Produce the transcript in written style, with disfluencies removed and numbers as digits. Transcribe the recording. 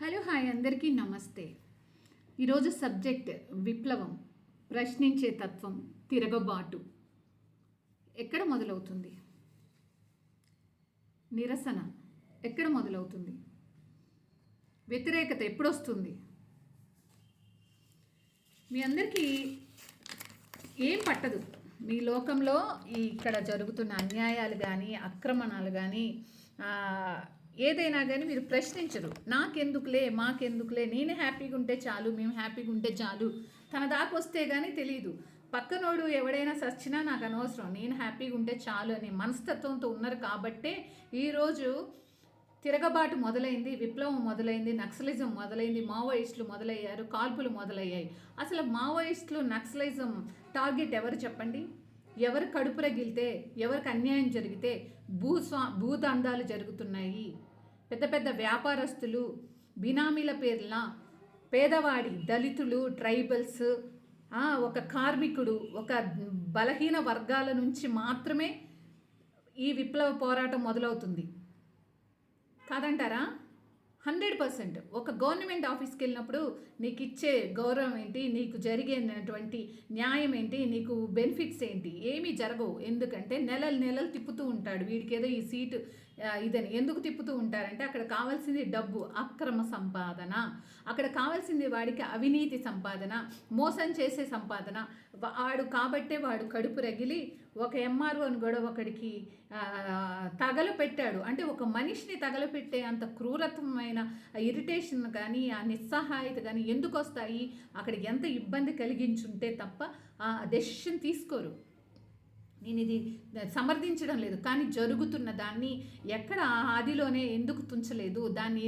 Hello hi అందరికీ నమస్తే. ఈరోజు సబ్జెక్ట్ విప్లవం, ప్రశ్నించే తత్వం, తిరగబాటు. ఎక్కడ మొదలవుతుంది? నిరసన ఎక్కడ మొదలవుతుంది? వ్యతిరేకత ఎప్పుడొస్తుంది? మీ అందరికీ ఏం పట్టదు. మీ లోకంలో ఇక్కడ జరుగుతున్న అన్యాయాలు కానీ ఆక్రమణలు కానీ ఏదైనా కానీ మీరు ప్రశ్నించరు. నాకెందుకులే, మాకెందుకులే, నేను హ్యాపీగా ఉంటే చాలు, మేము హ్యాపీగా ఉంటే చాలు. తన దాకా వస్తే కానీ తెలియదు. పక్కనోడు ఎవడైనా సచ్చినా నాకు అనవసరం, నేను హ్యాపీగా ఉంటే చాలు అనే మనస్తత్వంతో ఉన్నారు. కాబట్టే ఈరోజు తిరగబాటు మొదలైంది, విప్లవం మొదలైంది, నక్సలిజం మొదలైంది, మావోయిస్టులు మొదలయ్యారు, కాల్పులు మొదలయ్యాయి. అసలు మావోయిస్టులు నక్సలిజం టార్గెట్ ఎవరు చెప్పండి? ఎవరు కడుపు రగిలితే, ఎవరికి అన్యాయం జరిగితే భూదందాలు జరుగుతున్నాయి. పెద్ద పెద్ద వ్యాపారస్తులు బినామీల పేర్ల పేదవాడి, దళితులు, ట్రైబల్స్, ఒక కార్మికుడు, ఒక బలహీన వర్గాల నుంచి మాత్రమే ఈ విప్లవ పోరాటం మొదలవుతుంది. కాదంటారా? 100%. ఒక గవర్నమెంట్ ఆఫీస్కి వెళ్ళినప్పుడు నీకు ఇచ్చే గౌరవం ఏంటి, నీకు జరిగేటువంటి న్యాయం ఏంటి, నీకు బెనిఫిట్స్ ఏంటి? ఏమీ జరగవు. ఎందుకంటే నెలలు తిప్పుతూ ఉంటాడు. వీడికి ఏదో ఈ సీటు ఇదని ఎందుకు తిప్పుతూ ఉంటారంటే అక్కడ కావాల్సింది డబ్బు, అక్రమ సంపాదన. అక్కడ కావాల్సింది వాడికి అవినీతి సంపాదన, మోసం చేసే సంపాదన. కాబట్టే వాడు కడుపు రగిలి ఒక ఎంఆర్ఓని కూడా ఒకడికి తగలపెట్టాడు. అంటే ఒక మనిషిని తగలపెట్టే అంత క్రూరత్వమైన ఇరిటేషన్ కానీ ఆ నిస్సహాయత కానీ ఎందుకు వస్తాయి? అక్కడ ఎంత ఇబ్బంది కలిగించుంటే తప్ప ఆ డెసిషన్ తీసుకోరు. నేను ఇది సమర్థించడం లేదు, కానీ జరుగుతున్న దాన్ని ఎక్కడ ఆదిలోనే ఎందుకు తుంచలేదు, దాన్ని